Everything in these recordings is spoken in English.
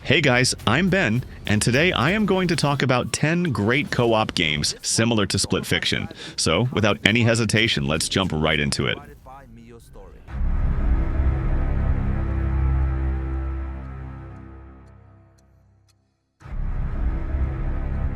Hey guys, I'm Ben, and today I am going to talk about 10 great co-op games similar to Split Fiction. So, without any hesitation, let's jump right into it.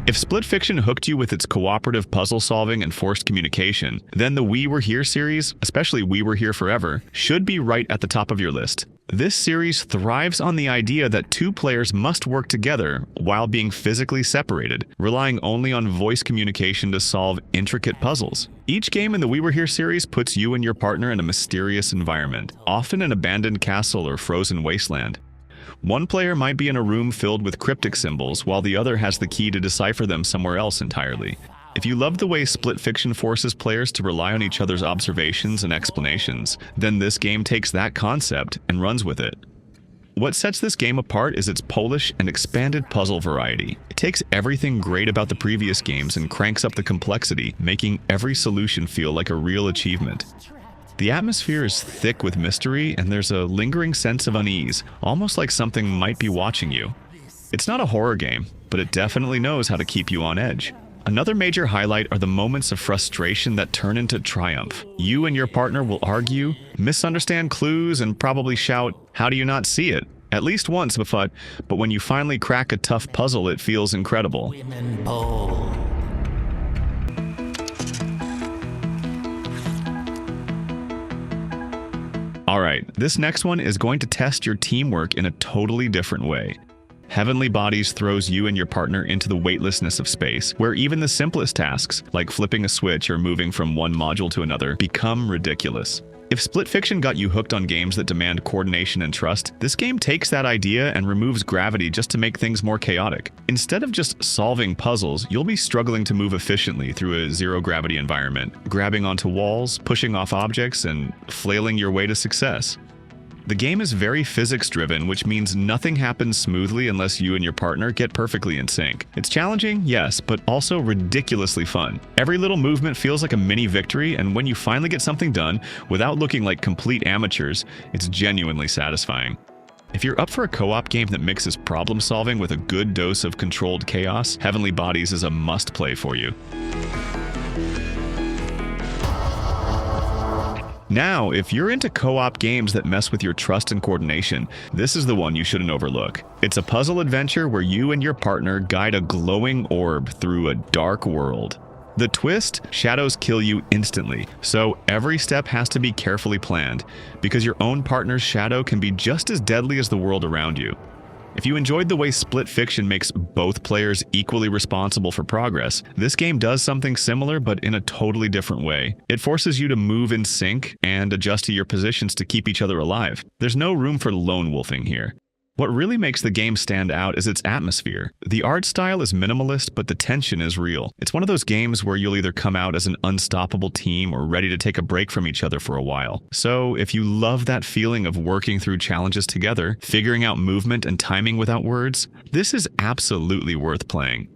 If Split Fiction hooked you with its cooperative puzzle solving and forced communication, then the We Were Here series, especially We Were Here Forever, should be right at the top of your list. This series thrives on the idea that two players must work together while being physically separated, relying only on voice communication to solve intricate puzzles. Each game in the We Were Here series puts you and your partner in a mysterious environment, often an abandoned castle or frozen wasteland. One player might be in a room filled with cryptic symbols, while the other has the key to decipher them somewhere else entirely. If you love the way Split Fiction forces players to rely on each other's observations and explanations, then this game takes that concept and runs with it. What sets this game apart is its Polish and expanded puzzle variety. It takes everything great about the previous games and cranks up the complexity, making every solution feel like a real achievement. The atmosphere is thick with mystery, and there's a lingering sense of unease, almost like something might be watching you. It's not a horror game, but it definitely knows how to keep you on edge. Another major highlight are the moments of frustration that turn into triumph. You and your partner will argue, misunderstand clues, and probably shout, "How do you not see it?" At least once, but when you finally crack a tough puzzle, it feels incredible. Alright, this next one is going to test your teamwork in a totally different way. Heavenly Bodies throws you and your partner into the weightlessness of space, where even the simplest tasks, like flipping a switch or moving from one module to another, become ridiculous. If Split Fiction got you hooked on games that demand coordination and trust, this game takes that idea and removes gravity just to make things more chaotic. Instead of just solving puzzles, you'll be struggling to move efficiently through a zero-gravity environment, grabbing onto walls, pushing off objects, and flailing your way to success. The game is very physics-driven, which means nothing happens smoothly unless you and your partner get perfectly in sync. It's challenging, yes, but also ridiculously fun. Every little movement feels like a mini victory, and when you finally get something done, without looking like complete amateurs, it's genuinely satisfying. If you're up for a co-op game that mixes problem-solving with a good dose of controlled chaos, Heavenly Bodies is a must-play for you. Now, if you're into co-op games that mess with your trust and coordination, this is the one you shouldn't overlook. It's a puzzle adventure where you and your partner guide a glowing orb through a dark world. The twist? Shadows kill you instantly, so every step has to be carefully planned, because your own partner's shadow can be just as deadly as the world around you. If you enjoyed the way Split Fiction makes both players equally responsible for progress, this game does something similar but in a totally different way. It forces you to move in sync and adjust to your positions to keep each other alive. There's no room for lone wolfing here. What really makes the game stand out is its atmosphere. The art style is minimalist, but the tension is real. It's one of those games where you'll either come out as an unstoppable team or ready to take a break from each other for a while. So, if you love that feeling of working through challenges together, figuring out movement and timing without words, this is absolutely worth playing.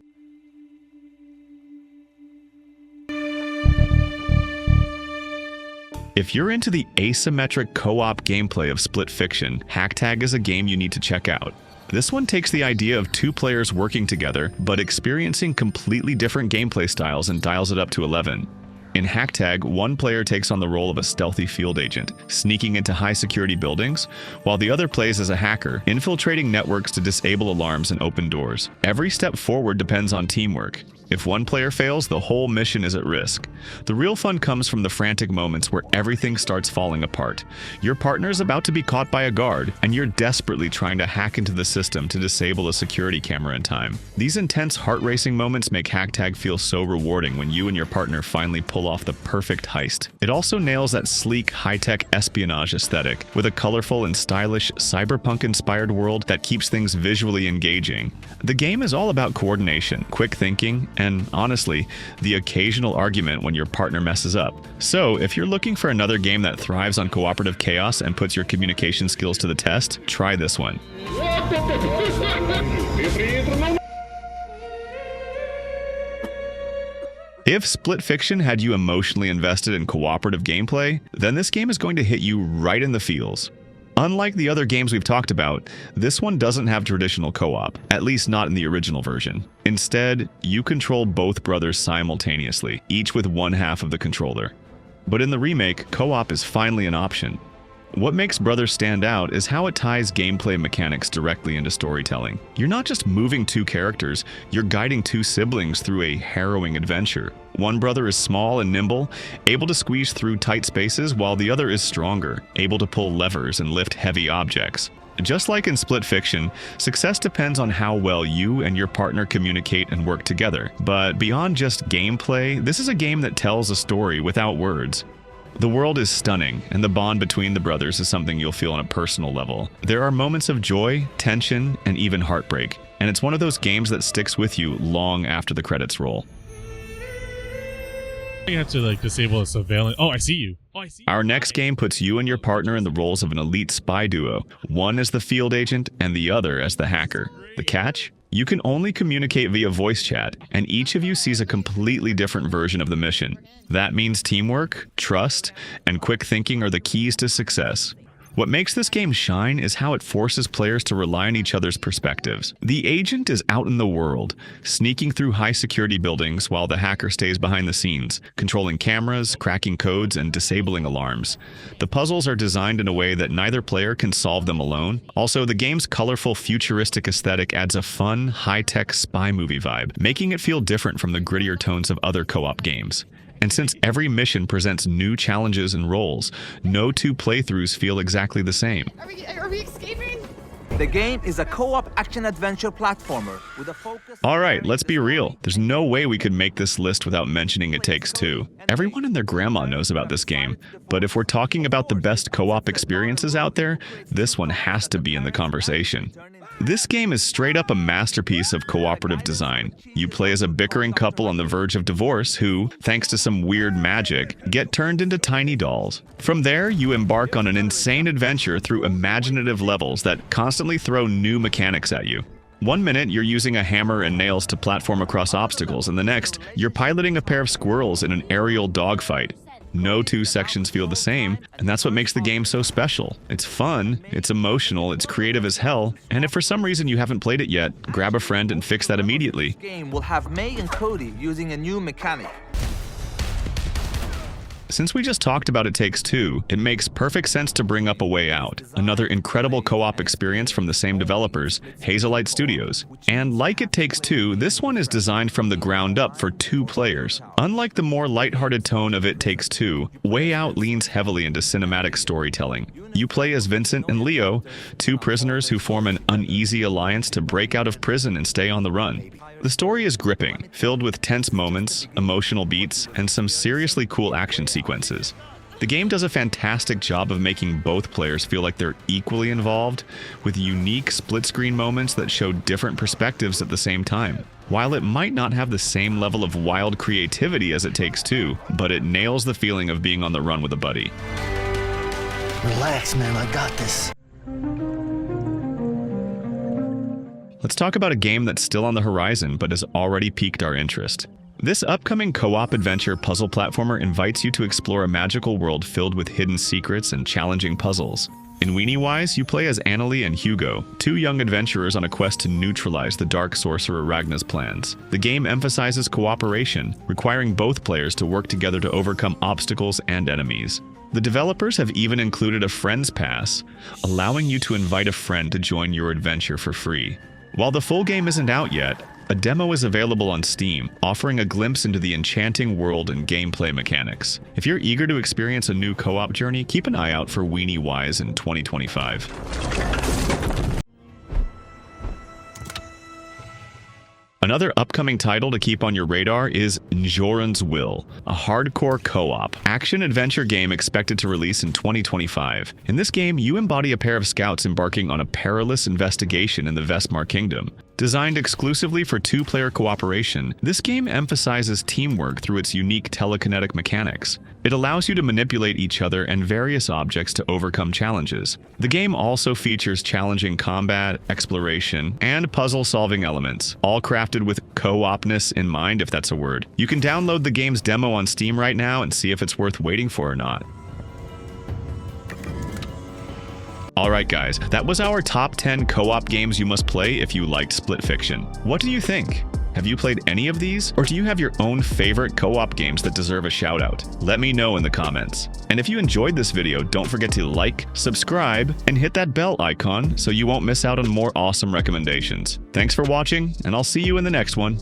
If you're into the asymmetric co-op gameplay of Split Fiction, Hacktag is a game you need to check out. This one takes the idea of two players working together, but experiencing completely different gameplay styles and dials it up to 11. In Hacktag, one player takes on the role of a stealthy field agent, sneaking into high-security buildings, while the other plays as a hacker, infiltrating networks to disable alarms and open doors. Every step forward depends on teamwork. If one player fails, the whole mission is at risk. The real fun comes from the frantic moments where everything starts falling apart. Your partner is about to be caught by a guard, and you're desperately trying to hack into the system to disable a security camera in time. These intense heart-racing moments make Hacktag feel so rewarding when you and your partner finally pull off the perfect heist. It also nails that sleek, high-tech espionage aesthetic, with a colorful and stylish, cyberpunk-inspired world that keeps things visually engaging. The game is all about coordination, quick thinking, and honestly, the occasional argument when your partner messes up. So, if you're looking for another game that thrives on cooperative chaos and puts your communication skills to the test, try this one. If Split Fiction had you emotionally invested in cooperative gameplay, then this game is going to hit you right in the feels. Unlike the other games we've talked about, this one doesn't have traditional co-op, at least not in the original version. Instead, you control both brothers simultaneously, each with one half of the controller. But in the remake, co-op is finally an option. What makes Brothers stand out is how it ties gameplay mechanics directly into storytelling. You're not just moving two characters, you're guiding two siblings through a harrowing adventure. One brother is small and nimble, able to squeeze through tight spaces, while the other is stronger, able to pull levers and lift heavy objects. Just like in Split Fiction, success depends on how well you and your partner communicate and work together. But beyond just gameplay, this is a game that tells a story without words. The world is stunning, and the bond between the brothers is something you'll feel on a personal level. There are moments of joy, tension, and even heartbreak, and it's one of those games that sticks with you long after the credits roll. You have to disable the surveillance. Oh, I see you. Our next game puts you and your partner in the roles of an elite spy duo, one as the field agent and the other as the hacker. The catch? You can only communicate via voice chat, and each of you sees a completely different version of the mission. That means teamwork, trust, and quick thinking are the keys to success. What makes this game shine is how it forces players to rely on each other's perspectives. The agent is out in the world, sneaking through high-security buildings while the hacker stays behind the scenes, controlling cameras, cracking codes, and disabling alarms. The puzzles are designed in a way that neither player can solve them alone. Also, the game's colorful, futuristic aesthetic adds a fun, high-tech spy movie vibe, making it feel different from the grittier tones of other co-op games. And since every mission presents new challenges and roles, no two playthroughs feel exactly the same. Are we escaping? The game is a co-op action-adventure platformer with a focus... Alright, let's be real. There's no way we could make this list without mentioning It Takes Two. Everyone and their grandma knows about this game, but if we're talking about the best co-op experiences out there, this one has to be in the conversation. This game is straight up a masterpiece of cooperative design. You play as a bickering couple on the verge of divorce who, thanks to some weird magic, get turned into tiny dolls. From there, you embark on an insane adventure through imaginative levels that constantly throw new mechanics at you. One minute, you're using a hammer and nails to platform across obstacles, and the next, you're piloting a pair of squirrels in an aerial dogfight. No two sections feel the same, and that's what makes the game so special. It's fun, it's emotional, it's creative as hell, and if for some reason you haven't played it yet, grab a friend and fix that immediately. This game will have May and Cody using a new mechanic. Since we just talked about It Takes Two, it makes perfect sense to bring up A Way Out, another incredible co-op experience from the same developers, Hazelight Studios. And like It Takes Two, this one is designed from the ground up for two players. Unlike the more lighthearted tone of It Takes Two, Way Out leans heavily into cinematic storytelling. You play as Vincent and Leo, two prisoners who form an uneasy alliance to break out of prison and stay on the run. The story is gripping, filled with tense moments, emotional beats, and some seriously cool action sequences. The game does a fantastic job of making both players feel like they're equally involved, with unique split-screen moments that show different perspectives at the same time. While it might not have the same level of wild creativity as It Takes Two, but it nails the feeling of being on the run with a buddy. Relax, man, I got this. Let's talk about a game that's still on the horizon but has already piqued our interest. This upcoming co-op adventure puzzle platformer invites you to explore a magical world filled with hidden secrets and challenging puzzles. In Weenie Wise, you play as Annalie and Hugo, two young adventurers on a quest to neutralize the dark sorcerer Ragna's plans. The game emphasizes cooperation, requiring both players to work together to overcome obstacles and enemies. The developers have even included a Friends Pass, allowing you to invite a friend to join your adventure for free. While the full game isn't out yet, a demo is available on Steam, offering a glimpse into the enchanting world and gameplay mechanics. If you're eager to experience a new co-op journey, keep an eye out for Weenie Wise in 2025. Another upcoming title to keep on your radar is Njoran's Will, a hardcore co-op action-adventure game expected to release in 2025. In this game, you embody a pair of scouts embarking on a perilous investigation in the Vestmar Kingdom. Designed exclusively for two-player cooperation, this game emphasizes teamwork through its unique telekinetic mechanics. It allows you to manipulate each other and various objects to overcome challenges. The game also features challenging combat, exploration, and puzzle-solving elements, all crafted with co-opness in mind, if that's a word. You can download the game's demo on Steam right now and see if it's worth waiting for or not. Alright guys, that was our top 10 co-op games you must play if you liked Split Fiction. What do you think? Have you played any of these? Or do you have your own favorite co-op games that deserve a shout out? Let me know in the comments. And if you enjoyed this video, don't forget to like, subscribe, and hit that bell icon so you won't miss out on more awesome recommendations. Thanks for watching, and I'll see you in the next one.